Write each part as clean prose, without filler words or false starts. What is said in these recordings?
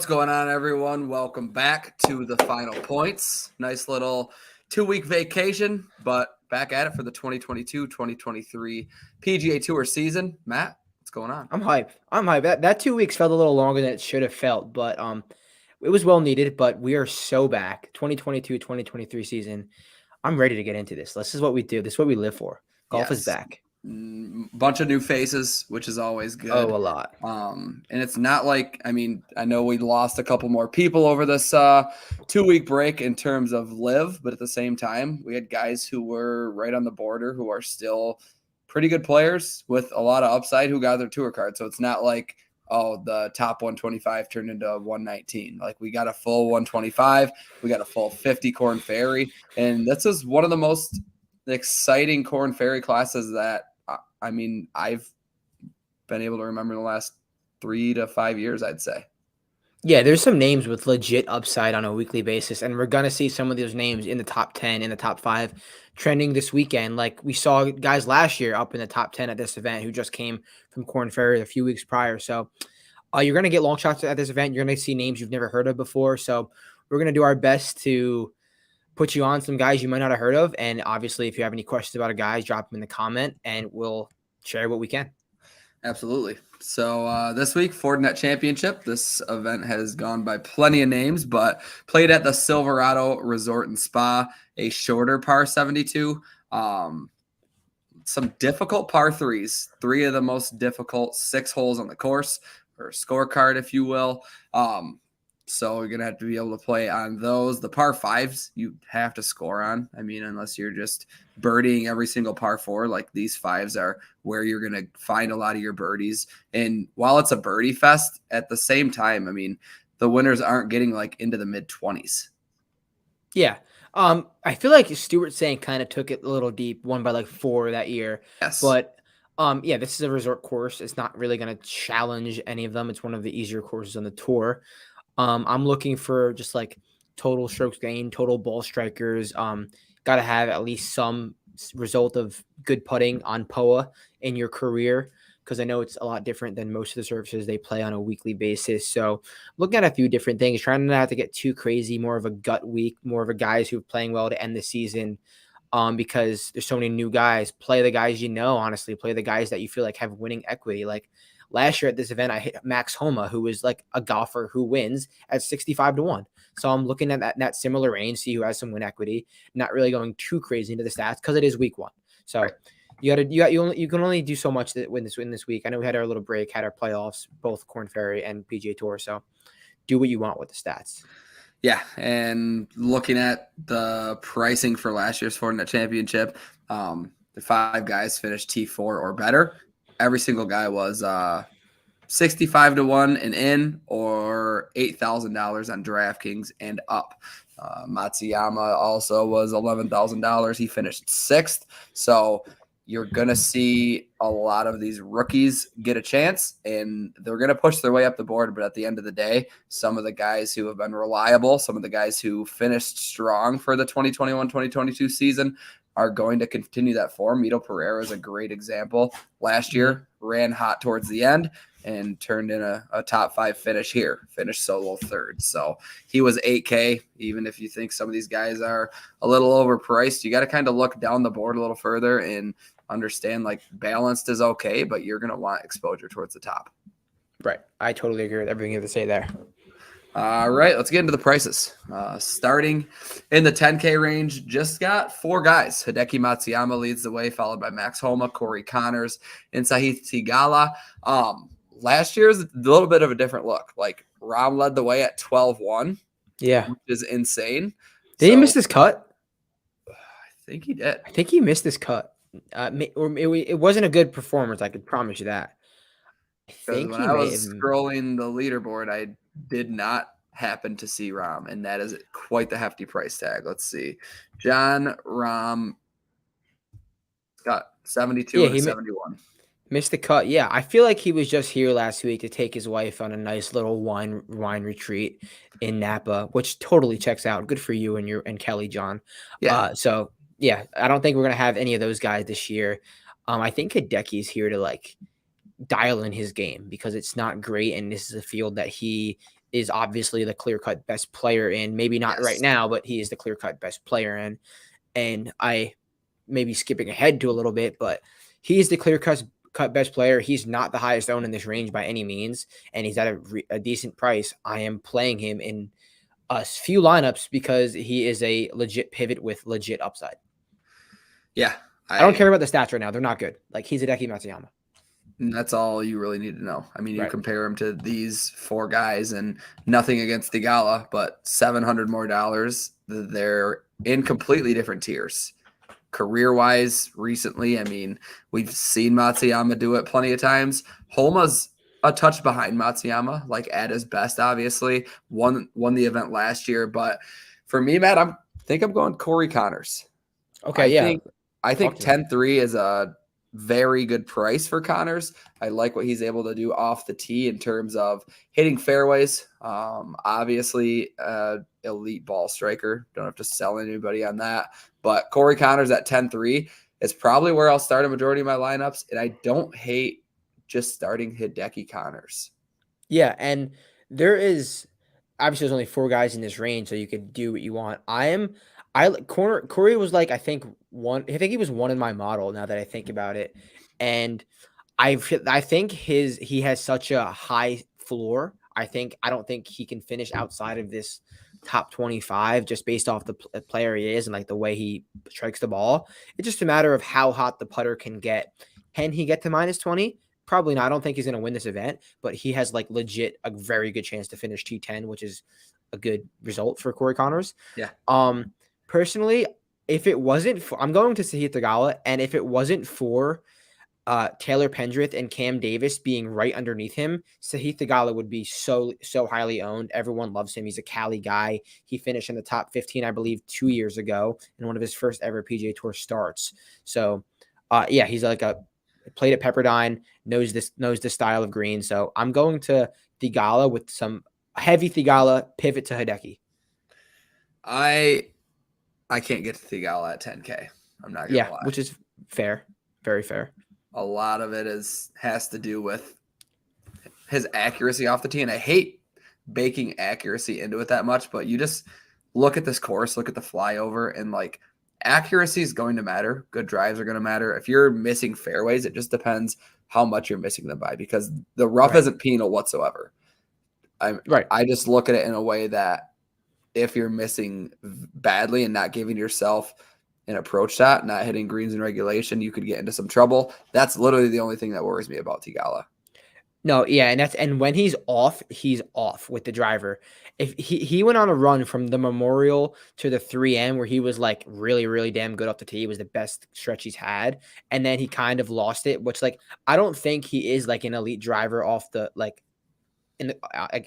What's going on, everyone? Welcome back to the Final Points. Nice little 2-week vacation, but back at it for the 2022-2023 PGA Tour season. Matt, what's going on? I'm hyped. That 2 weeks felt a little longer than it should have felt, but it was well needed. But we are so back. 2022-2023 season. I'm ready to get into this. This is what we do. This is what we live for. Golf is back. Bunch of new faces, which is always good. Oh, a lot. And it's not like, I know we lost a couple more people over this 2-week break in terms of live, but at the same time, we had guys who were right on the border who are still pretty good players with a lot of upside who got their tour card. So it's not like, oh, the top 125 turned into 119. Like, we got a full 125, we got a full 50 Corn Ferry, and this is one of the most exciting Corn Ferry classes that I've been able to remember in the last 3 to 5 years, I'd say. Yeah, there's some names with legit upside on a weekly basis, and we're going to see some of those names in the top 10, in the top 5 trending this weekend. Like we saw guys last year up in the top 10 at this event who just came from Corn Ferry a few weeks prior. So you're going to get long shots at this event. You're going to see names you've never heard of before. So we're going to do our best to put you on some guys you might not have heard of. And obviously, if you have any questions about a guy, drop them in the comment and we'll share what we can. Absolutely. So this week, Fortinet Championship. This event has gone by plenty of names, but played at the Silverado Resort and Spa, a shorter par 72. Some difficult par threes, 3 of the most difficult 6 holes on the course, or scorecard, if you will. So you're going to have to be able to play on those. The par 5s, you have to score on. Unless you're just birdieing every single par 4, like these 5s are where you're going to find a lot of your birdies. And while it's a birdie fest, at the same time, the winners aren't getting like into the mid-20s. Yeah. I feel like Stuart Sang kind of took it a little deep, won by like 4 that year. Yes. But this is a resort course. It's not really going to challenge any of them. It's one of the easier courses on the tour. I'm looking for just like total strokes gained, total ball strikers. Got to have at least some result of good putting on POA in your career, because I know it's a lot different than most of the surfaces they play on a weekly basis. So looking at a few different things, trying not to get too crazy, more of a gut week, more of a guys who are playing well to end the season. Because there's so many new guys. Play the guys honestly. Play the guys that you feel like have winning equity. Like last year at this event, I hit Max Homa, who is like a golfer who wins at 65-1. So I'm looking at that similar range, see who has some win equity, not really going too crazy into the stats because it is week 1. So right. You can only do so much to win this week. I know we had our little break, had our playoffs, both Corn Ferry and PGA Tour. So do what you want with the stats. Yeah, and looking at the pricing for last year's Fortinet Championship, the 5 guys finished T4 or better. Every single guy was 65-1 and in, or $8,000 on DraftKings and up. Matsuyama also was $11,000. He finished 6th. So you're going to see a lot of these rookies get a chance, and they're going to push their way up the board. But at the end of the day, some of the guys who have been reliable, some of the guys who finished strong for the 2021-2022 season are going to continue that form. Mito Pereira is a great example. Last year, ran hot towards the end and turned in a top 5 finish here, finished solo 3rd. So he was 8K. Even if you think some of these guys are a little overpriced, you got to kind of look down the board a little further and understand like balanced is okay, but you're going to want exposure towards the top. Right. I totally agree with everything you have to say there. All right, let's get into the prices. Starting in the 10K range, just got 4 guys. Hideki Matsuyama leads the way, followed by Max Homa, Corey Connors, and Sahith Theegala. Last year's a little bit of a different look. Like Rahm led the way at 12-1. Yeah. Which is insane. Did he miss this cut? I think he did. I think he missed this cut. It wasn't a good performance. I could promise you that. When I was scrolling the leaderboard, I did not happen to see Rahm, and that is quite the hefty price tag. Let's see. John Rahm got 72 and 71. Missed the cut. Yeah, I feel like he was just here last week to take his wife on a nice little wine retreat in Napa, which totally checks out. Good for you and Kelly, John. Yeah. So yeah, I don't think we're gonna have any of those guys this year. I think Hideki's here to like dial in his game because it's not great, and this is a field that he is obviously the clear-cut best player in. Maybe not right Yes. now, but he is the clear-cut best player in. And I may be skipping ahead to a little bit, but he is the clear-cut best player. He's not the highest owned in this range by any means, and he's at a decent price. I am playing him in a few lineups because he is a legit pivot with legit upside. Yeah. I don't care about the stats right now. They're not good. Like, he's Hideki Matsuyama. That's all you really need to know. I mean, you Right. compare him to these four guys, and nothing against Theegala, but $700 more. They're in completely different tiers. Career-wise, recently, I mean, we've seen Matsuyama do it plenty of times. Homa's a touch behind Matsuyama, like at his best, obviously. Won the event last year. But for me, Matt, I think I'm going Corey Connors. Okay, I think 10-3 is a very good price for Connors. I like what he's able to do off the tee in terms of hitting fairways. Obviously, elite ball striker. Don't have to sell anybody on that. But Corey Connors at 10-3 is probably where I'll start a majority of my lineups. And I don't hate just starting Hideki Connors. Yeah, and there is obviously there's only 4 guys in this range, so you could do what you want. Corey was like, I think he was one in my model now that I think about it. And I think he has such a high floor. I don't think he can finish outside of this top 25 just based off the player he is and like the way he strikes the ball. It's just a matter of how hot the putter can get. Can he get to -20? Probably not. I don't think he's going to win this event, but he has like legit a very good chance to finish T10, which is a good result for Corey Connors. Yeah. Personally, if it wasn't for, I'm going to Sahith Theegala, and if it wasn't for Taylor Pendrith and Cam Davis being right underneath him, Sahith Theegala would be so highly owned. Everyone loves him. He's a Cali guy. He finished in the top 15, I believe, 2 years ago in one of his first ever PGA Tour starts. So, yeah, he's like played at Pepperdine, knows the style of green. So I'm going to Theegala with some heavy Theegala pivot to Hideki. I can't get to Theegala at 10K. I'm not gonna lie. Which is fair, very fair. A lot of it has to do with his accuracy off the tee, and I hate baking accuracy into it that much. But you just look at this course, look at the flyover, and like accuracy is going to matter. Good drives are going to matter. If you're missing fairways, it just depends how much you're missing them by, because the rough isn't penal whatsoever. I just look at it in a way that if you're missing badly and not giving yourself an approach shot, not hitting greens in regulation, you could get into some trouble. That's literally the only thing that worries me about Theegala. No, yeah, and when he's off with the driver. If he went on a run from the Memorial to the 3M where he was like really, really damn good off the tee. It was the best stretch he's had. And then he kind of lost it, which like I don't think he is like an elite driver off the like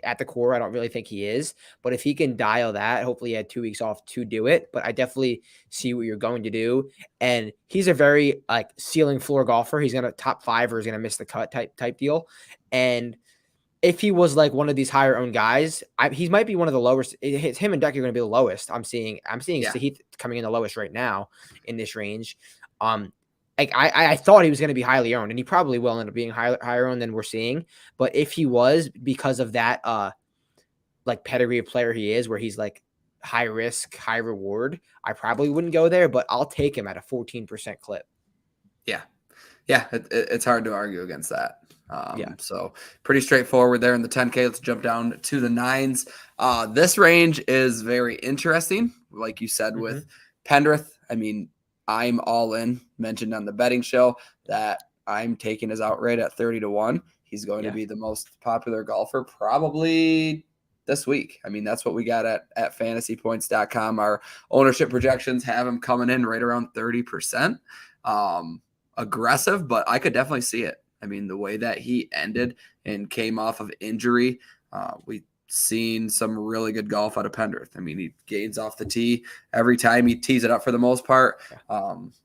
at the core. I don't really think he is, but if he can dial that, hopefully he had 2 weeks off to do it. But I definitely see what you're going to do, and he's a very like ceiling floor golfer. He's gonna top 5 or he's gonna miss the cut type deal. And if he was like one of these higher owned guys, he might be one of the lowest. Him and Ducky are going to be the lowest. I'm seeing Sahith coming in the lowest right now in this range. Like I thought he was going to be highly owned, and he probably will end up being higher owned than we're seeing. But if he was, because of that, like pedigree of player he is, where he's like high risk, high reward, I probably wouldn't go there. But I'll take him at a 14% clip. Yeah, it's hard to argue against that. So pretty straightforward there in the 10K. Let's jump down to the 9s. This range is very interesting, like you said, with Pendrith. I mean, I'm all in. Mentioned on the betting show that I'm taking his outright at 30-1. He's going to be the most popular golfer probably this week. I mean, that's what we got at fantasypoints.com. Our ownership projections have him coming in right around 30%. Aggressive, but I could definitely see it. I mean, the way that he ended and came off of injury, we've seen some really good golf out of Pendrith. I mean, he gains off the tee every time he tees it up for the most part.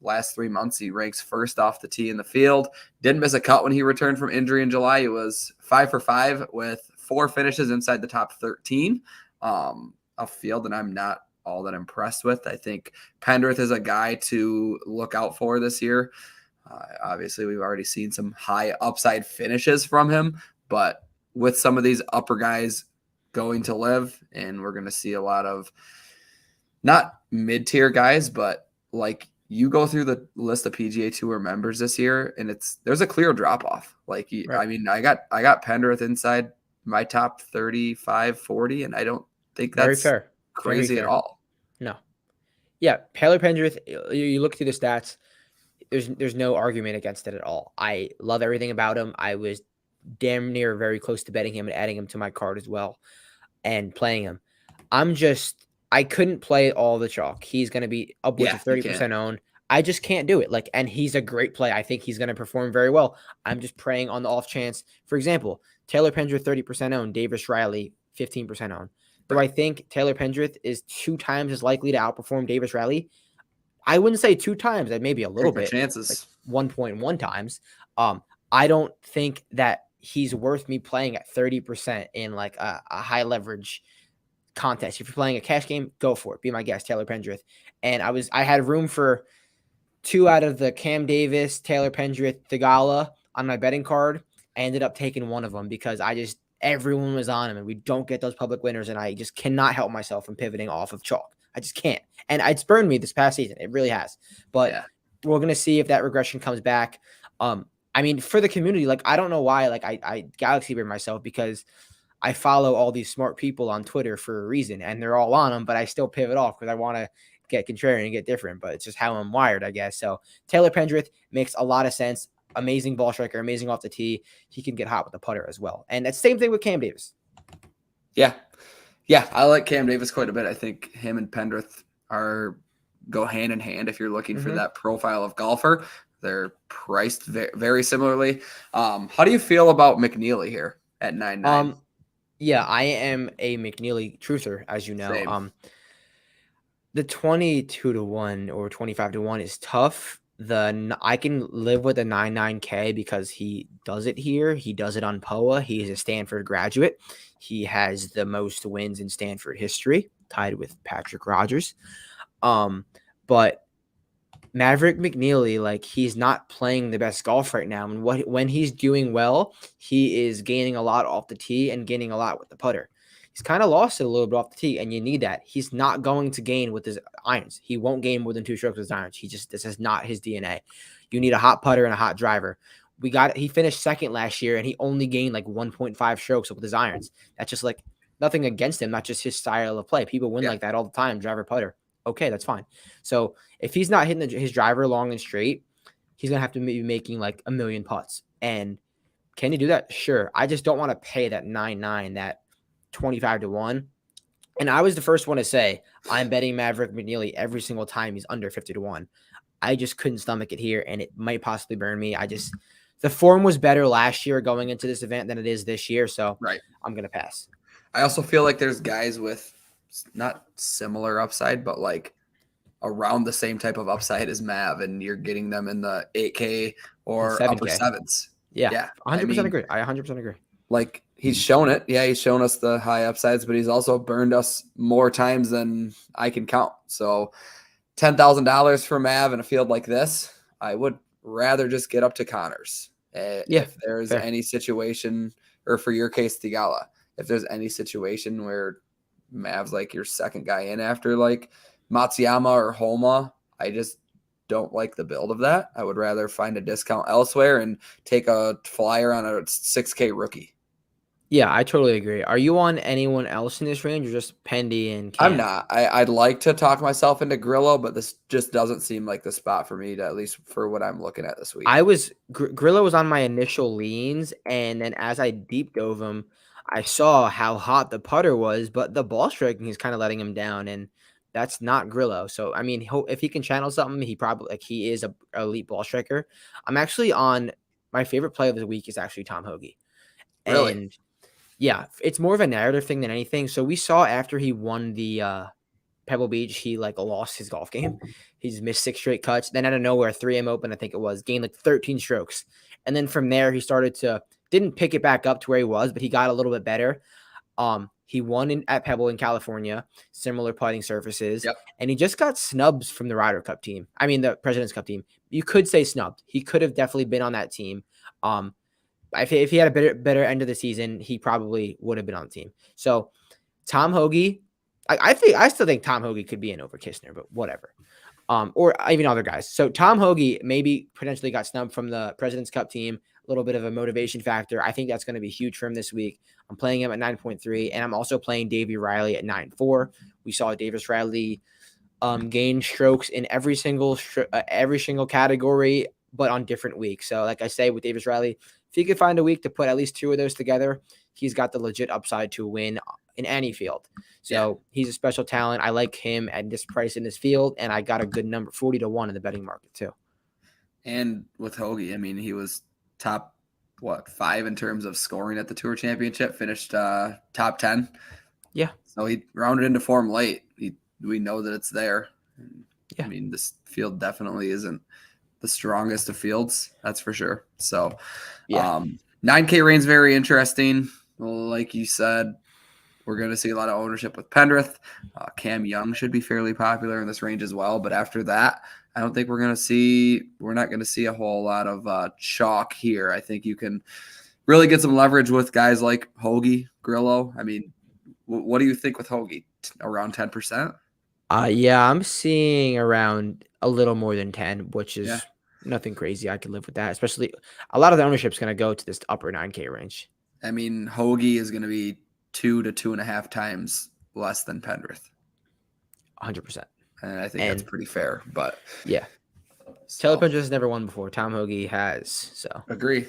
Last 3 months, he ranks first off the tee in the field. Didn't miss a cut when he returned from injury in July. He was 5 for 5 with 4 finishes inside the top 13. A field that I'm not all that impressed with. I think Pendrith is a guy to look out for this year. Obviously, we've already seen some high upside finishes from him, but with some of these upper guys going to live, and we're going to see a lot of not mid-tier guys, but like you go through the list of PGA Tour members this year, and there's a clear drop-off. Like, Right. I mean, I got Pendrith inside my top 35, 40, and I don't think Very that's fair. crazy Very at fair. all. No. Yeah, Taylor Pendrith, you look through the stats, there's no argument against it at all. I love everything about him. I was damn near very close to betting him and adding him to my card as well and playing him. I couldn't play all the chalk. He's going to be upwards of 30% owned. I just can't do it. Like, and he's a great play. I think he's going to perform very well. I'm just praying on the off chance. For example, Taylor Pendrith 30% owned, Davis Riley 15% owned. Do I think Taylor Pendrith is 2 times as likely to outperform Davis Riley? I wouldn't say 2 times. That maybe a little bit. Chances. Like 1.1 times. I don't think that he's worth me playing at 30% in like a high leverage contest. If you're playing a cash game, go for it. Be my guest, Taylor Pendrith. And I had room for 2 out of the Cam Davis, Taylor Pendrith, Thigala on my betting card. I ended up taking one of them because everyone was on him, and we don't get those public winners, and I just cannot help myself from pivoting off of chalk. I just can't. And it's burned me this past season. It really has. But we're going to see if that regression comes back. I mean, for the community, like, I don't know why, like, I galaxy bear myself because I follow all these smart people on Twitter for a reason, and they're all on them, but I still pivot off because I want to get contrarian and get different, but it's just how I'm wired, I guess. So Taylor Pendrith makes a lot of sense. Amazing ball striker, amazing off the tee. He can get hot with the putter as well. And that's the same thing with Cam Davis. Yeah. Yeah, I like Cam Davis quite a bit. I think him and Pendrith go hand in hand if you're looking for that profile of golfer. They're priced very similarly. How do you feel about McNeely here at 9.9? Yeah, I am a McNeely truther, as you know. Same. The 22-1 or 25-1 is tough. I can live with the 9.9K because he does it here. He does it on POA. He is a Stanford graduate. He has the most wins in Stanford history, tied with Patrick Rogers. But Maverick McNeely, like, he's not playing the best golf right now. And when he's doing well, he is gaining a lot off the tee and gaining a lot with the putter. He's kind of lost it a little bit off the tee, and you need that. He's not going to gain with his irons. He won't gain more than 2 strokes with his irons. This is not his DNA. You need a hot putter and a hot driver. He finished second last year, and he only gained like 1.5 strokes with his irons. That's just like nothing against him, not just his style of play. People win like that all the time, driver putter. Okay, that's fine. So if he's not hitting his driver long and straight, he's going to have to be making like 1 million putts. And can you do that? Sure. I just don't want to pay that 9.9, that 25-1. And I was the first one to say, I'm betting Maverick McNeely every single time he's under 50-1. I just couldn't stomach it here, and it might possibly burn me. The form was better last year going into this event than it is this year. So I'm going to pass. I also feel like there's guys with not similar upside, but like around the same type of upside as Mav, and you're getting them in the 8K or 7K. upper 7s. Yeah. 100% agree. I 100% agree. Like, he's shown it. Yeah, he's shown us the high upsides, but he's also burned us more times than I can count. So $10,000 for Mav in a field like this, I would rather just get up to Connors. If there's any situation, or for your case, Thigala, if there's any situation where Mav's like your second guy in after like Matsuyama or Homa, I just don't like the build of that. I would rather find a discount elsewhere and take a flyer on a 6K rookie. Yeah, I totally agree. Are you on anyone else in this range, or just Pendy and Cam? I'm not. I'd like to talk myself into Grillo, but this just doesn't seem like the spot for me, to, at least for what I'm looking at this week. Grillo was on my initial leans, and then as I deep dove him, I saw how hot the putter was, but the ball striking is kind of letting him down, and that's not Grillo. So, I mean, if he can channel something, he is an elite ball striker. I'm actually on my favorite play of the week is actually Tom Hoagy. Really? And yeah, it's more of a narrative thing than anything. So we saw after he won the Pebble Beach, he like lost his golf game. He's missed 6 straight cuts. Then out of nowhere, 3M Open, I think it was, gained like 13 strokes. And then from there, he didn't pick it back up to where he was, but he got a little bit better. He won at Pebble in California, similar putting surfaces, and he just got snubs from the Ryder Cup team. I mean, the President's Cup team. You could say snubbed. He could have definitely been on that team. If he had a better end of the season, he probably would have been on the team. So Tom Hoagie. I still think Tom Hoagie could be in over Kistner, but whatever. Or even other guys. So Tom Hoagie maybe potentially got snubbed from the President's Cup team. A little bit of a motivation factor. I think that's going to be huge for him this week. I'm playing him at 9.3, and I'm also playing Davy Riley at 9.4. We saw Davis Riley gain strokes in every single category, but on different weeks. So like I say with Davis Riley, if he could find a week to put at least 2 of those together, he's got the legit upside to win in any field. So he's a special talent. I like him at this price in this field, and I got a good number, 40-1 in the betting market too. And with Hoagie, I mean, he was top 5 in terms of scoring at the Tour Championship, finished top 10. Yeah. So he rounded into form late. We know that it's there. Yeah. I mean, this field definitely isn't the strongest of fields, that's for sure. So 9K range is very interesting. Like you said, we're going to see a lot of ownership with Pendrith. Cam Young should be fairly popular in this range as well. But after that, I don't think we're not going to see a whole lot of chalk here. I think you can really get some leverage with guys like Hoagie, Grillo. I mean, what do you think with Hoagie? Around 10%? Yeah, I'm seeing around a little more than 10, which is nothing crazy. I can live with that. Especially a lot of the ownership is going to go to this upper 9K range. I mean, Hoagie is going to be 2 to 2.5 times less than Pendrith. 100%. And I think that's pretty fair. But yeah, Taylor Pendrith has never won before. Tom Hoagie has. So agree.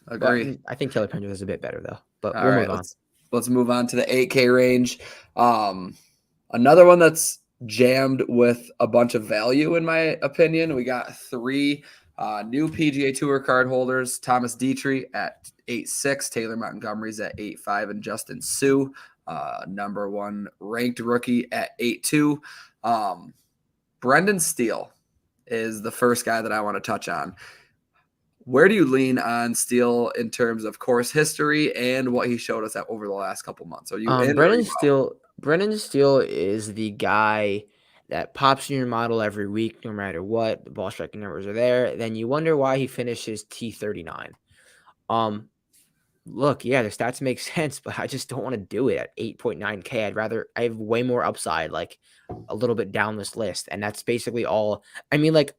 But I think Taylor Pendrith is a bit better though. But we'll move on. Let's move on to the 8K range. Another one that's jammed with a bunch of value, in my opinion. We got 3 new PGA Tour card holders: Thomas Dietrich at 8.6, Taylor Montgomery's at 8.5, and Justin Sue, number 1 ranked rookie at 8.2. Brendan Steele is the first guy that I want to touch on. Where do you lean on Steele in terms of course history and what he showed us over the last couple months? Are you in? Brendan Steele is the guy that pops in your model every week, no matter what. The ball striking numbers are there. Then you wonder why he finishes T39. Look, yeah, the stats make sense, but I just don't want to do it at 8.9K. I have way more upside, like a little bit down this list. And that's basically all. I mean, like,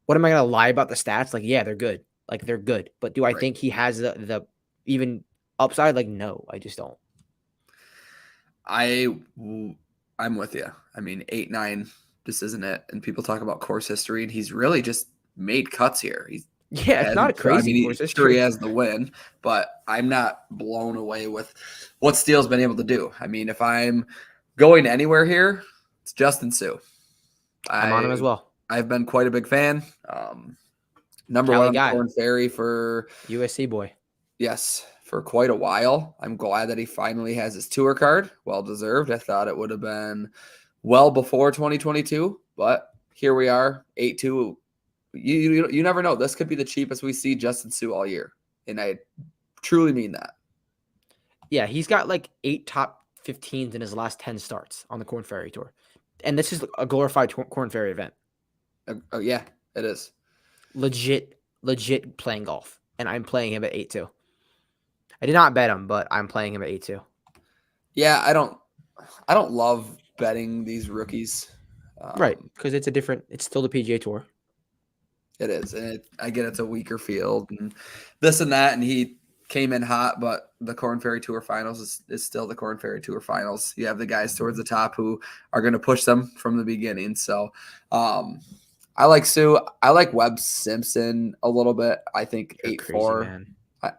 what am I going to lie about the stats? Like, yeah, they're good. Like, they're good. But do I think he has the even upside? Like, no, I just don't. I'm with you. I mean, 8-9 just isn't it. And people talk about course history, and he's really just made cuts here. It's not crazy. I mean, he has the win, but I'm not blown away with what Steele's been able to do. I mean, if I'm going anywhere here, it's Justin Sue. I'm on him as well. I've been quite a big fan. Number Cali 1 on the Corn Ferry for USC boy. Yes, for quite a while. I'm glad that he finally has his tour card. Well deserved. I thought it would have been well before 2022, but here we are, 8.2. You never know. This could be the cheapest we see Justin Sue all year, and I truly mean that. Yeah, he's got like 8 top 15s in his last 10 starts on the Corn Ferry Tour, and this is a glorified Corn Ferry event. Yeah, it is. Legit playing golf, and I'm playing him at 8.2. I did not bet him, but I'm playing him at 8.2. Yeah, I don't love betting these rookies. Right, because it's still the PGA Tour. It is, and I get it's a weaker field and this and that, and he came in hot, but the Corn Ferry Tour Finals is still the Corn Ferry Tour Finals. You have the guys towards the top who are going to push them from the beginning. So I like Sue. I like Webb Simpson a little bit. I think 8.4.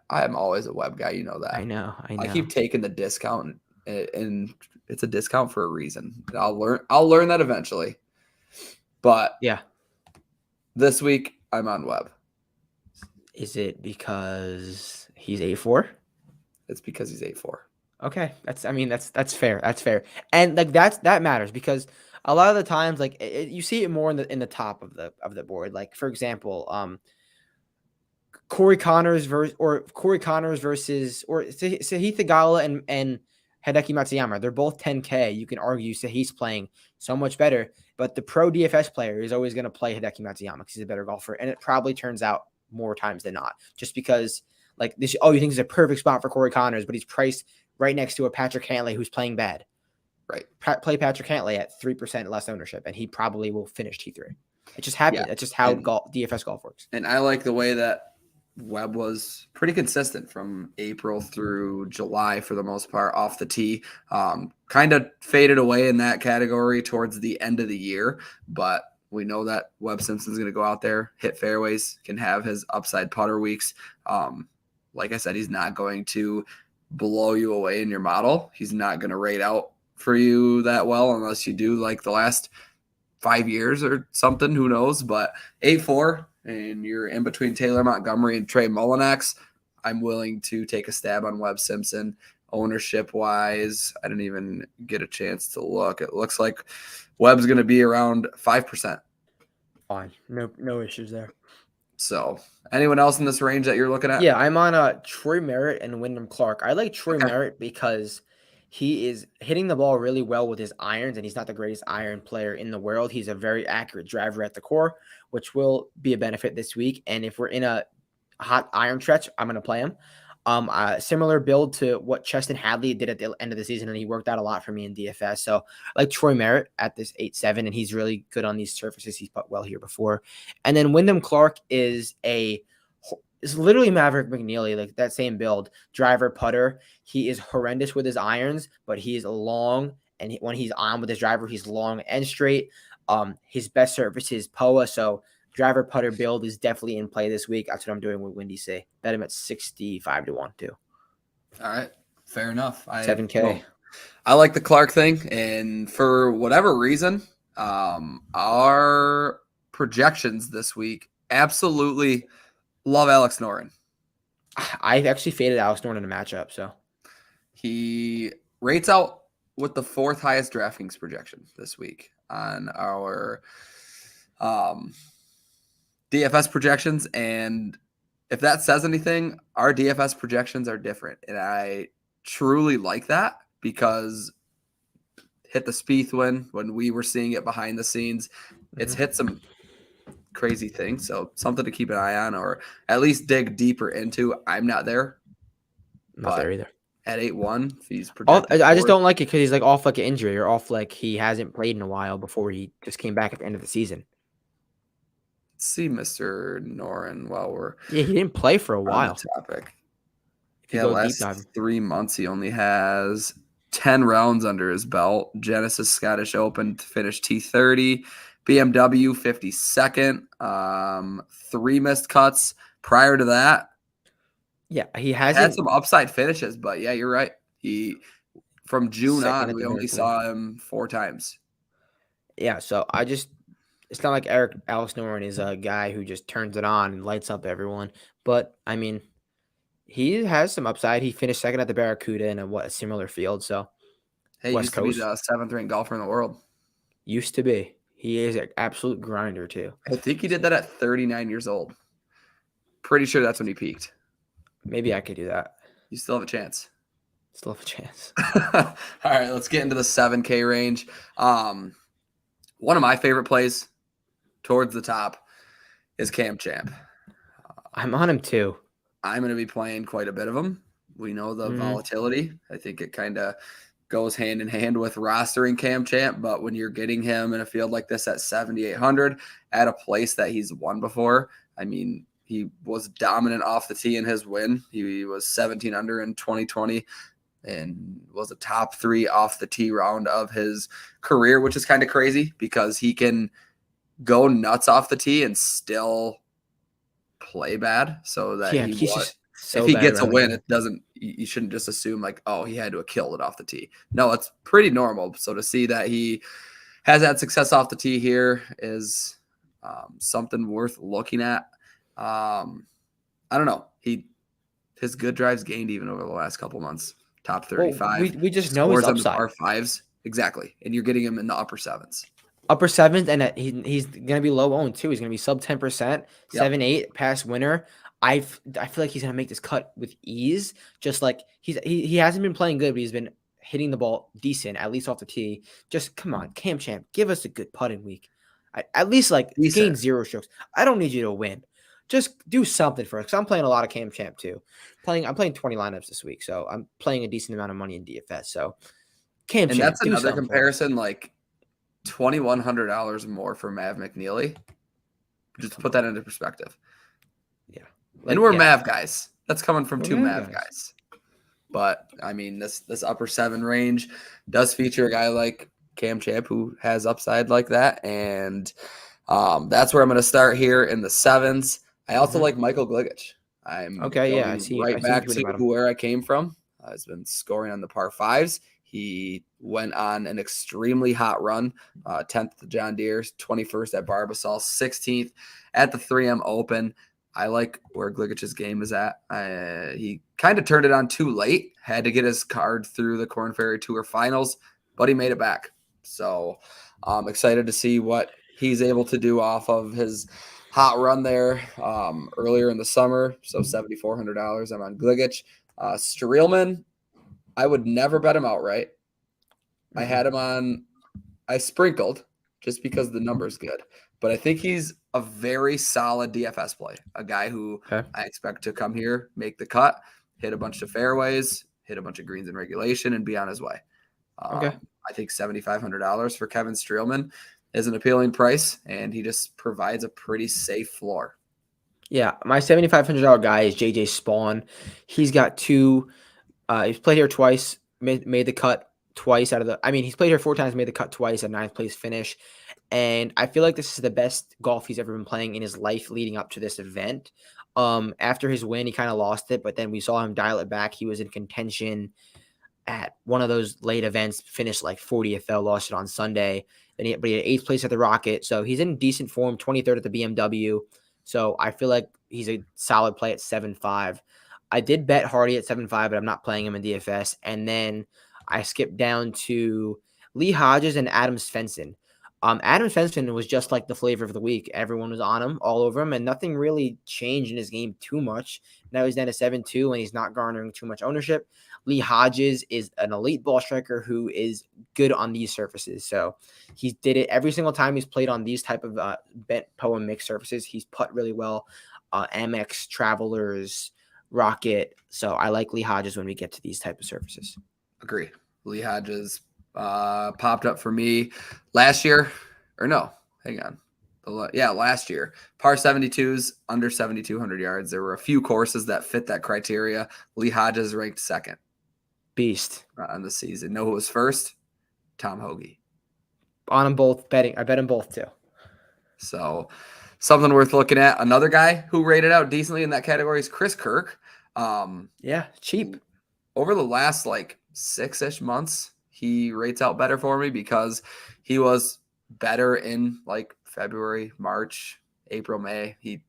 I'm always a Webb guy. You know that. I know. I keep taking the discount, and it's a discount for a reason. I'll learn that eventually. But yeah, this week I'm on Webb. Is it because he's 8.4? It's because he's 8.4. Okay, that's fair. That's fair, and like that matters because a lot of the times, like you see it more in the top of the board. Like for example, Corey Connors versus Sahith Theegala and Hideki Matsuyama. They're both 10K. You can argue Sahith's playing so much better, but the pro DFS player is always going to play Hideki Matsuyama because he's a better golfer, and it probably turns out more times than not. Just because like this, you think this is a perfect spot for Corey Connors, but he's priced right next to a Patrick Cantlay who's playing bad. Right. Play Patrick Cantlay at 3% less ownership, and he probably will finish T3. It just happened. Yeah. That's just how And, DFS golf works. and I like the way that Webb was pretty consistent from April through July for the most part off the tee. Kind of faded away in that category towards the end of the year, but we know that Webb Simpson's going to go out there, hit fairways, can have his upside putter weeks. Like I said, he's not going to blow you away in your model. He's not going to rate out for you that well unless you do like the last 5 years or something. Who knows? But 8-4, and you're in between Taylor Montgomery and Trey Mullinax. I'm willing to take a stab on Webb Simpson. Ownership wise, I didn't even get a chance to look. It looks like Webb's going to be around 5%. Fine. No issues there. So anyone else in this range that you're looking at? Yeah, I'm on Troy Merritt and Wyndham Clark. I like Troy Merritt because he is hitting the ball really well with his irons, and he's not the greatest iron player in the world. He's a very accurate driver at the core, which will be a benefit this week. And if we're in a hot iron stretch, I'm going to play him. Similar build to what Cheston Hadley did at the end of the season, and he worked out a lot for me in DFS. So I like Troy Merritt at this 8-7, and he's really good on these surfaces. He's put well here before. And then Wyndham Clark is literally Maverick McNeely, like that same build, driver, putter. He is horrendous with his irons, but he's long, and when he's on with his driver, he's long and straight. His best surface is POA, so driver putter build is definitely in play this week. That's what I'm doing with Windy C. Bet him at 65-1 too. All right, fair enough. 7K. I like the Clark thing, and for whatever reason, our projections this week absolutely love Alex Noren. I've actually faded Alex Noren in a matchup, so he rates out with the 4th highest DraftKings projection this week on our DFS projections. And if that says anything, our DFS projections are different. And I truly like that because hit the Spieth win when we were seeing it behind the scenes. It's hit some crazy things. So something to keep an eye on, or at least dig deeper into. I'm not there. Not there either. At 8-1, if he's projected I just don't like it because he's like off like an injury or off like he hasn't played in a while before he just came back at the end of the season. Let's see Mr. Noren while we're he didn't play for a while. Topic. Yeah, last 3 months he only has 10 rounds under his belt. Genesis Scottish Open to finish T30, BMW 52nd, 3 missed cuts prior to that. Yeah, he had some upside finishes, but yeah, you're right. He from June on, we only saw him 4 times. Yeah, so it's not like Alex Noren is a guy who just turns it on and lights up everyone. But I mean, he has some upside. He finished 2nd at the Barracuda in a similar field. So he used to be the 7th ranked golfer in the world. Used to be. He is an absolute grinder too. I think he did that at 39 years old. Pretty sure that's when he peaked. Maybe I could do that. You still have a chance. Still have a chance. All right, let's get into the 7K range. One of my favorite plays towards the top is Cam Champ. I'm on him too. I'm going to be playing quite a bit of him. We know the volatility. I think it kind of goes hand in hand with rostering Cam Champ, but when you're getting him in a field like this at 7,800 at a place that he's won before, I mean, he was dominant off the tee in his win. He was 17 under in 2020 and was a top 3 off the tee round of his career, which is kind of crazy because he can go nuts off the tee and still play bad. So that if he gets a win, it doesn't, you shouldn't just assume like, oh, he had to have killed it off the tee. No, it's pretty normal. So to see that he has had success off the tee here is something worth looking at. I don't know. His good drives gained even over the last couple months. Top 35. Well, we just know his upside. R5s. Exactly. And you're getting him in the upper 7s. Upper 7s, and he's going to be low owned too. He's going to be sub 10%, 7-8 past winner. I feel like he's going to make this cut with ease. Just like he hasn't been playing good, but he's been hitting the ball decent, at least off the tee. Just come on, Cam Champ, give us a good putting week. At least like gain 0 strokes. I don't need you to win. Just do something for us. Because I'm playing a lot of Cam Champ too. I'm playing 20 lineups this week, so I'm playing a decent amount of money in DFS. So Camp And champ, that's do another something for us. comparison, like $2,100 more for Mav McNeely. Just put that into perspective. Yeah. And we're yeah. Mav guys. That's coming from We're two Mav Mav guys. But I mean, this upper 7 range does feature a guy like Cam Champ who has upside like that, and that's where I'm going to start here in the 7s. I also like Michael Gliggits. I'm Okay, yeah, going right I see you back tweeted to about him. where I came from. He's been scoring on the par 5s. He went on an extremely hot run, 10th at the John Deere, 21st at Barbasol, 16th at the 3M Open. I like where Gliggits' game is at. He kind of turned it on too late, had to get his card through the Korn Ferry Tour finals, but he made it back. So I'm excited to see what he's able to do off of his hot run there earlier in the summer. So $7,400. I'm on Gliggits. Streelman, I would never bet him outright. I had him on, I sprinkled just because the number's good. But I think he's a very solid DFS play, a guy who I expect to come here, make the cut, hit a bunch of fairways, hit a bunch of greens in regulation, and be on his way. I think $7,500 for Kevin Streelman is an appealing price, and he just provides a pretty safe floor. Yeah, my $7,500 guy is JJ Spawn. He's got two. He's played here twice, made the cut twice out of the. I mean, he's played here 4 times, made the cut twice, a 9th place finish. And I feel like this is the best golf he's ever been playing in his life leading up to this event. After his win, he kind of lost it, but then we saw him dial it back. He was in contention at one of those late events, finished like 40th, fell, lost it on Sunday. But he had 8th place at the Rocket. So he's in decent form, 23rd at the BMW. So I feel like he's a solid play at 7.5. I did bet Hardy at 7.5, but I'm not playing him in DFS. And then I skipped down to Lee Hodges and Adam Fenson. Adam Fenson was just like the flavor of the week. Everyone was on him, all over him, and nothing really changed in his game too much. Now he's down to 7.2, and he's not garnering too much ownership. Lee Hodges is an elite ball striker who is good on these surfaces. So he did it every single time he's played on these type of bent poem mixed surfaces. He's putt really well. Amex, Travelers, Rocket. So I like Lee Hodges when we get to these type of surfaces. Agree. Lee Hodges popped up for me last year, or no, hang on. Last year. Par 72s, under 7,200 yards. There were a few courses that fit that criteria. Lee Hodges ranked 2nd. Beast. On the season. Know who was first? Tom Hoagy. On them both, betting. I bet them both too. So something worth looking at. Another guy who rated out decently in that category is Chris Kirk. Yeah, cheap. Over the last like 6-ish months, he rates out better for me because he was better in like February, March, April, May. He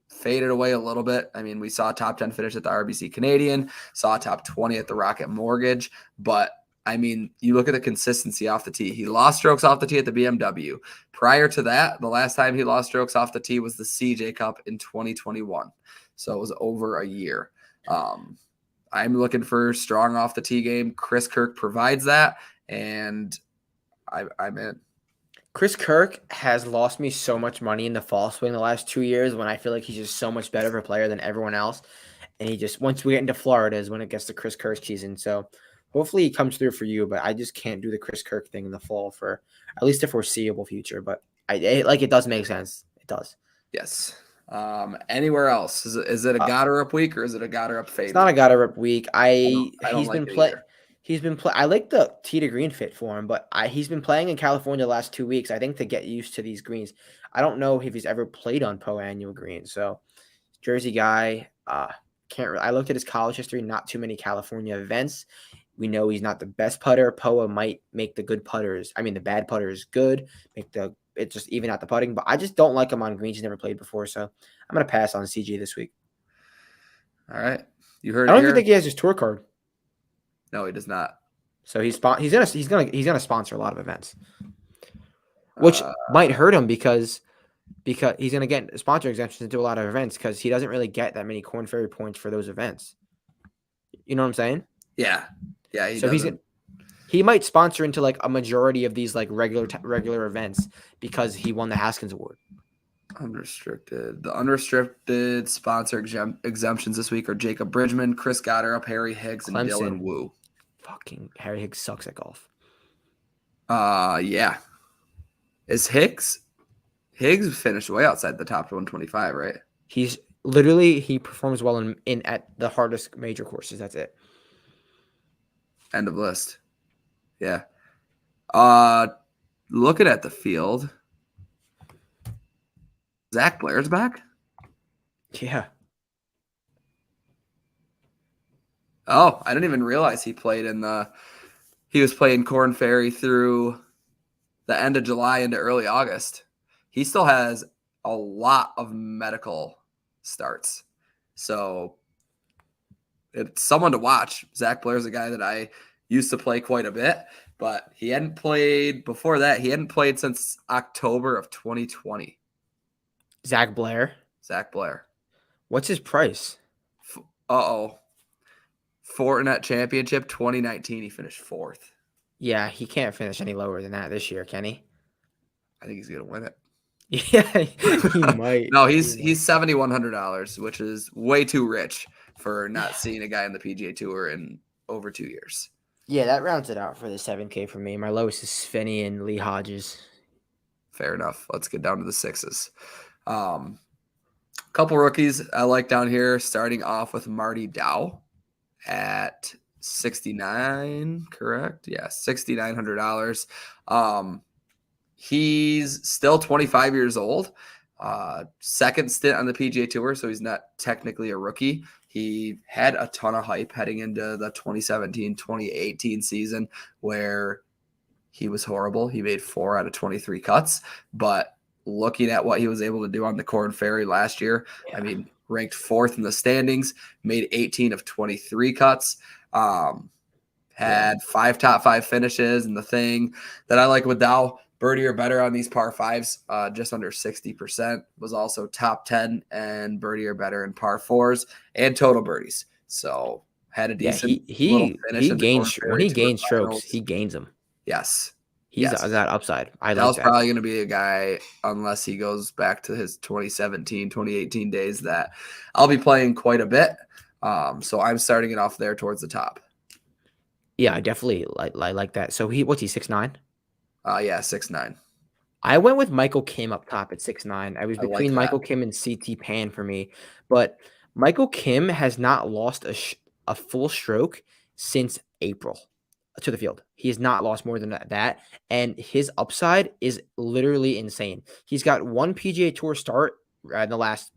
faded away a little bit. I mean, we saw a top 10 finish at the RBC Canadian, saw a top 20 at the Rocket Mortgage, but I mean, you look at the consistency off the tee. He lost strokes off the tee at the BMW. Prior to that, the last time he lost strokes off the tee was the CJ Cup in 2021. So it was over a year. I'm looking for strong off the tee game. Chris Kirk provides that, and I'm in. Chris Kirk has lost me so much money in the fall swing the last 2 years when I feel like he's just so much better of a player than everyone else. And he just, once we get into Florida is when it gets to Chris Kirk season. So hopefully he comes through for you, but I just can't do the Chris Kirk thing in the fall for at least a foreseeable future. But it does make sense. It does. Yes. Anywhere else? Is it a Goddard up week or is it a Goddard up fade? It's not a Goddard up week. He's been playing. I like the tee to green fit for him, but he's been playing in California the last 2 weeks. I think to get used to these greens. I don't know if he's ever played on Poa annual greens. So Jersey guy, I looked at his college history, not too many California events. We know he's not the best putter. Poa might make the good putters. I mean, the bad putters good, it's just even out the putting, but I just don't like him on greens he's never played before. So I'm going to pass on CJ this week. All right. You heard I it don't here. even think he has his tour card. No, he does not. So he's gonna sponsor a lot of events, which might hurt him because he's gonna get sponsor exemptions into a lot of events because he doesn't really get that many Korn Ferry points for those events. You know what I'm saying? Yeah. He might sponsor into like a majority of these like regular events because he won the Haskins Award. Unrestricted. The unrestricted sponsor exemptions this week are Jacob Bridgman, Chris Goddard, Harry Higgs, and Clemson. Dylan Wu. Fucking Harry Higgs sucks at golf. Yeah. Is Higgs finished way outside the top 125, right? He's literally he performs well in at the hardest major courses. That's it. End of list. Yeah. Looking at the field, Zach Blair's back. Yeah. Oh, I didn't even realize he was playing Corn Ferry through the end of July into early August. He still has a lot of medical starts. So it's someone to watch. Zach Blair's a guy that I used to play quite a bit, but he hadn't played before that. He hadn't played since October of 2020. Zach Blair. Zach Blair. What's his price? Fortinet Championship 2019. He finished fourth. Yeah, he can't finish any lower than that this year, can he? I think he's gonna win it. Yeah, he might. No, he's $7,100, which is way too rich for not seeing a guy in the PGA Tour in over 2 years. Yeah, that rounds it out for the 7K for me. My lowest is Finney and Lee Hodges. Fair enough. Let's get down to the sixes. Couple rookies I like down here, starting off with Marty Dao at 69, correct? Yeah, $6,900. He's still 25 years old. Second stint on the PGA Tour, so he's not technically a rookie. He had a ton of hype heading into the 2017-2018 season where he was horrible. He made 4 out of 23 cuts, but looking at what he was able to do on the Corn Ferry last year, Yeah. I mean, ranked 4th in the standings, made 18 of 23 cuts, had 5 top 5 finishes. And the thing that I like with Dow, birdie or better on these par 5s, just under 60%, was also top 10 and birdie or better in par 4s and total birdies. So had a decent little finish. He gains when he gains strokes, he gains them. Yes. He's that upside. I like That was that. probably going to be a guy, unless he goes back to his 2017, 2018 days, that I'll be playing quite a bit. So I'm starting it off there towards the top. Yeah, I definitely like that. So what's he, 6'9"? Yeah, 6'9". I went with Michael Kim up top at 6'9". I was between Michael Kim and CT Pan for me, but Michael Kim has not lost a full stroke since April to the field. He has not lost more than that, and his upside is literally insane. He's got one PGA Tour start in the last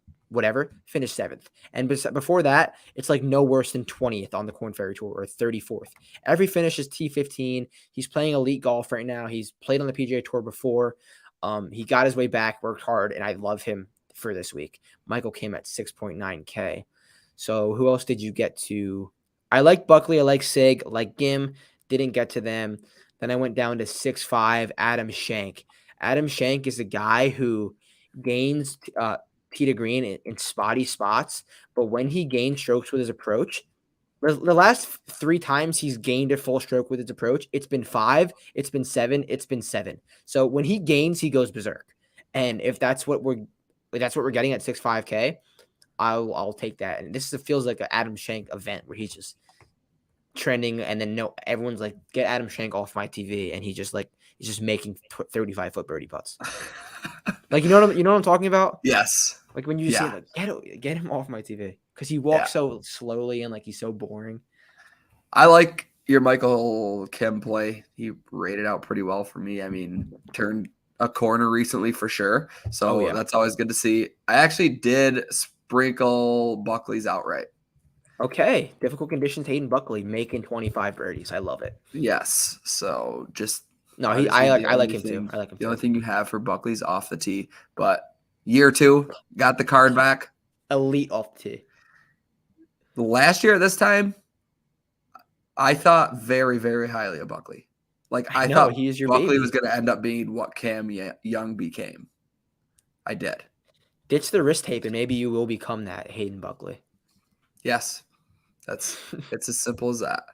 finished 7th, and before that, it's like no worse than 20th on the Corn Ferry Tour or 34th. Every finish is T15. He's playing elite golf right now. He's played on the PGA Tour before. He got his way back, worked hard, and I love him for this week. Michael Kim at 6.9K. So who else did you get to? I like Buckley. I like Sig. I like Gim. Didn't get to them. Then I went down to 6'5", Adam Shank. Adam Shank is a guy who gains tee to green in spotty spots, but when he gains strokes with his approach, the last 3 times he's gained a full stroke with his approach, it's been 5, it's been 7, it's been 7. So when he gains, he goes berserk. And if that's what we're getting at 6.5K, I'll take that. And this feels like an Adam Shank event where he's just trending, and then everyone's like, get Adam Shank off my TV, and he's just making 35-foot birdie putts. Like you know what I'm talking about? Yes. Like when you see him, like get him off my TV because he walks so slowly and like he's so boring. I like your Michael Kim play. He rated out pretty well for me. I mean, turned a corner recently for sure. So that's always good to see. I actually did sprinkle Buckley's outright. Okay. Difficult conditions, Hayden Buckley making 25 birdies. I love it. Yes. So just I like him too. I like him too. The only thing you have for Buckley's off the tee, but year 2, got the card back. Elite off the tee. Last year at this time, I thought very, very highly of Buckley. Like I thought Buckley was going to end up being what Cam Young became. I did. Ditch the wrist tape, and maybe you will become that Hayden Buckley. Yes, it's as simple as that.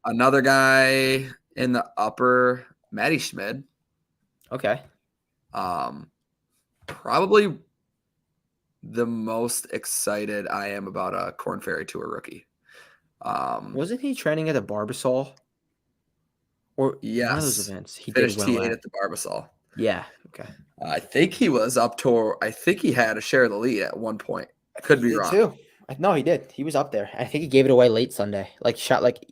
Another guy in the upper, Matty Schmid. Okay. Probably the most excited I am about a Corn Ferry Tour rookie. Wasn't he training at the Barbasol? Or one of those Yes. events he did Finished well T8 at. at the Barbasol. Yeah. Okay. I think he was up to, I think he had a share of the lead at one point. I I could think be he did wrong. too. No, he did. He was up there. I think he gave it away late Sunday. Like shot like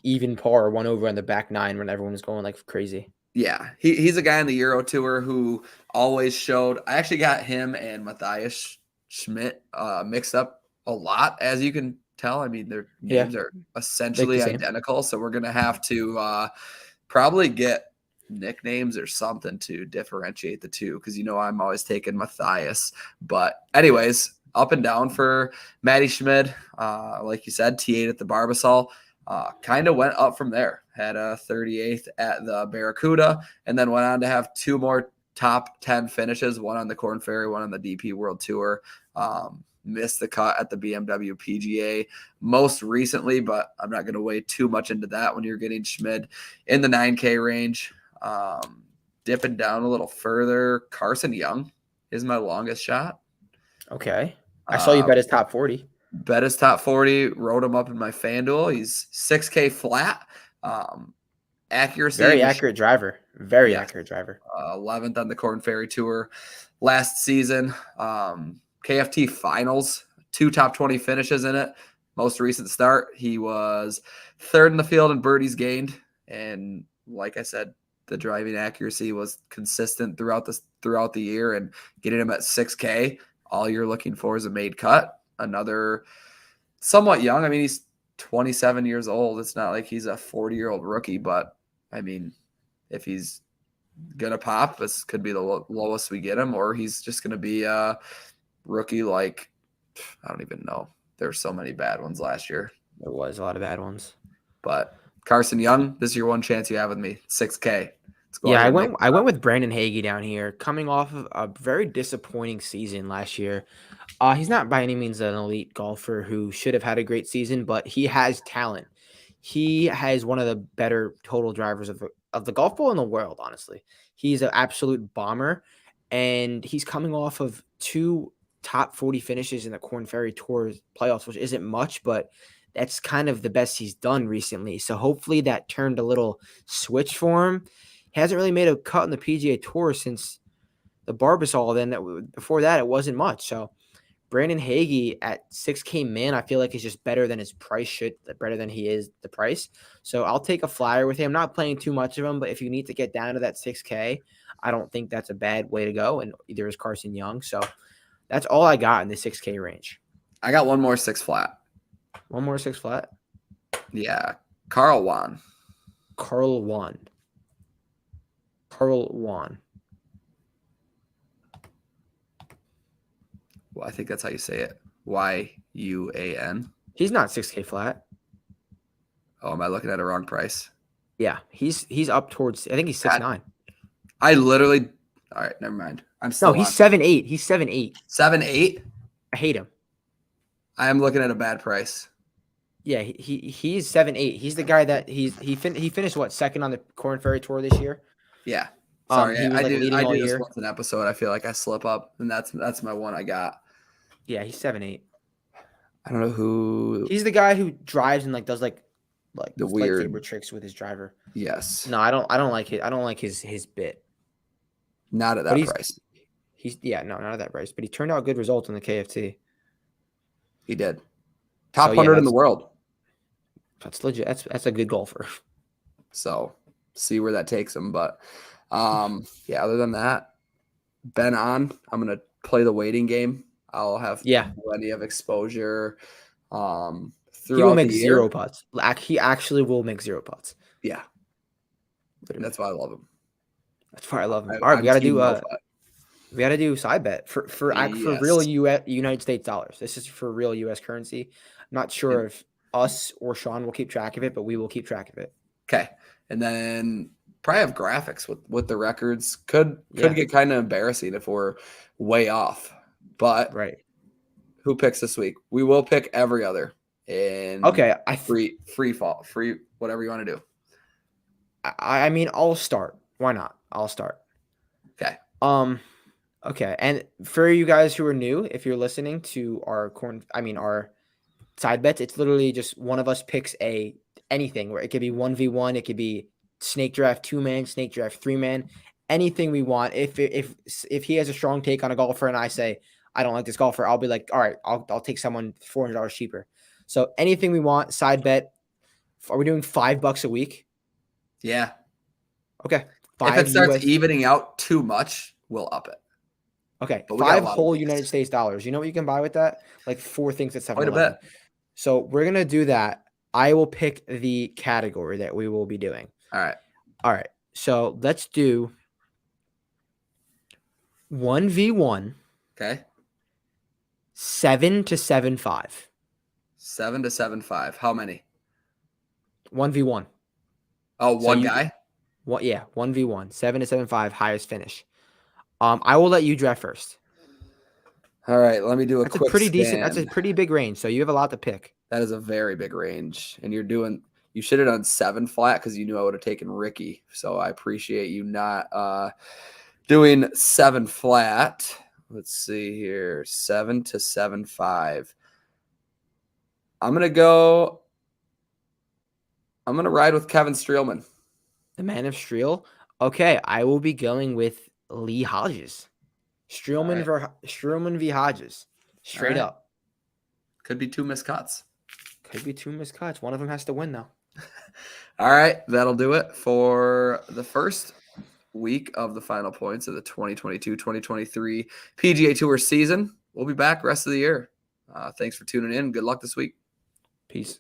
even par, one over on the back nine when everyone was going like crazy. Yeah, he's a guy on the Euro Tour who always showed. I actually got him and Matthias Schmidt mixed up a lot, as you can tell. I mean, their Yeah. names are Like the essentially same. identical, so we're gonna have to probably get nicknames or something to differentiate the two, because I'm always taking Matthias. But anyways, up and down for Matty Schmidt. Like you said, T8 at the Barbasol. Kind of went up from there. Had a 38th at the Barracuda, and then went on to have two more top 10 finishes, one on the Corn Ferry, one on the DP World Tour. Missed the cut at the BMW PGA most recently, but I'm not going to weigh too much into that when you're getting Schmid in the 9K range. Dipping down a little further, Carson Young is my longest shot. Okay. I saw you bet his top 40. Bet his top 40, wrote him up in my FanDuel. He's 6K flat. Accuracy. Very accurate driver. Very accurate driver. 11th on the Corn Ferry Tour last season. KFT finals, 2 top 20 finishes in it. Most recent start, he was 3rd in the field in birdies gained. And like I said, the driving accuracy was consistent throughout the year, and getting him at 6K, all you're looking for is a made cut. Another somewhat young. I mean, he's 27 years old. It's not like he's a 40-year-old rookie, but I mean, if he's going to pop, this could be the lowest we get him, or he's just going to be a rookie like, I don't even know. There's so many bad ones last year. There was a lot of bad ones. But Carson Young, this is your one chance you have with me. 6K. Yeah, I went with Brandon Hagee down here, coming off of a very disappointing season last year. He's not by any means an elite golfer who should have had a great season, but he has talent. He has one of the better total drivers of the golf ball in the world, honestly. He's an absolute bomber, and he's coming off of 2 top 40 finishes in the Corn Ferry Tour playoffs, which isn't much, but that's kind of the best he's done recently. So hopefully that turned a little switch for him. He hasn't really made a cut in the PGA Tour since the Barbasol. Before that, it wasn't much. So Brandon Hagee at 6K min, I feel like is just better than his price better than he is the price. So I'll take a flyer with him. I'm not playing too much of him, but if you need to get down to that 6K, I don't think that's a bad way to go. And either is Carson Young. So that's all I got in the 6K range. I got one more 6 flat. One more 6 flat? Yeah. Carl Wan. Well, I think that's how you say it. Yuan. He's not 6K flat. Oh, am I looking at a wrong price? Yeah, he's up towards. I think he's 6'9". I literally. All right, never mind. I'm still. No, he's 7'8". He's 7'8". 7'8". I hate him. I am looking at a bad price. Yeah, he's 7'8". He's the guy that he finished what, second on the Corn Ferry Tour this year. Yeah. Sorry, he was, I like, do leading all this year. once an episode. I feel like I slip up, and that's my one I got. Yeah, he's 7'8". I don't know who. He's the guy who drives and does the weird lightsaber tricks with his driver. Yes. No, I don't like it. I don't like his bit. Not at that price. Not at that price. But he turned out good results in the KFT. He did. Top 100 in the world. That's legit. That's a good golfer. So see where that takes him. But other than that, I'm gonna play the waiting game. I'll have plenty of exposure. He will make the year. 0 putts. He actually will make 0 putts. Yeah. That's why I love him. That's why I love him. All right, we gotta do side bet for real United States dollars. This is for real US currency. I'm not sure if us or Sean will keep track of it, but we will keep track of it. Okay. And then probably have graphics with the records. Could get kind of embarrassing if we're way off. But who picks this week? We will pick every other. And free fall, whatever you want to do. I mean, I'll start. Why not? I'll start. Okay. Okay. And for you guys who are new, if you're listening to our side bets, it's literally just one of us picks anything where it could be 1v1, it could be snake draft 2-man, snake draft 3-man, anything we want. If he has a strong take on a golfer and I say I don't like this golfer, I'll be like, all right, I'll take someone $400 cheaper. So anything we want, side bet. Are we doing $5 a week? Yeah. Okay. If it starts evening out too much, we'll up it. Okay. 5 whole United States dollars. You know what you can buy with that? Like 4 things at 7-Eleven. Quite a bit. So we're going to do that. I will pick the category that we will be doing. All right. So let's do 1v1. Okay. 7 to 7-5. 7 to 7-5. How many? 1v1. Oh, one guy? What? Yeah, 1v1. 7 to 7-5, highest finish. I will let you draft first. All right, let me do a quick decent. That's a pretty big range, so you have a lot to pick. That is a very big range, and you should have done 7 flat because you knew I would have taken Ricky. So I appreciate you not doing 7 flat. Let's see here, 7 to 7-5. I'm gonna ride with Kevin Streelman. The man of Streel. Okay, I will be going with Lee Hodges. Streelman v. Hodges. Straight up. Could be 2 missed cuts. One of them has to win, though. All right, that'll do it for the first week of the final points of the 2022-2023 PGA Tour season. We'll be back rest of the year. Thanks for tuning in. Good luck this week. Peace.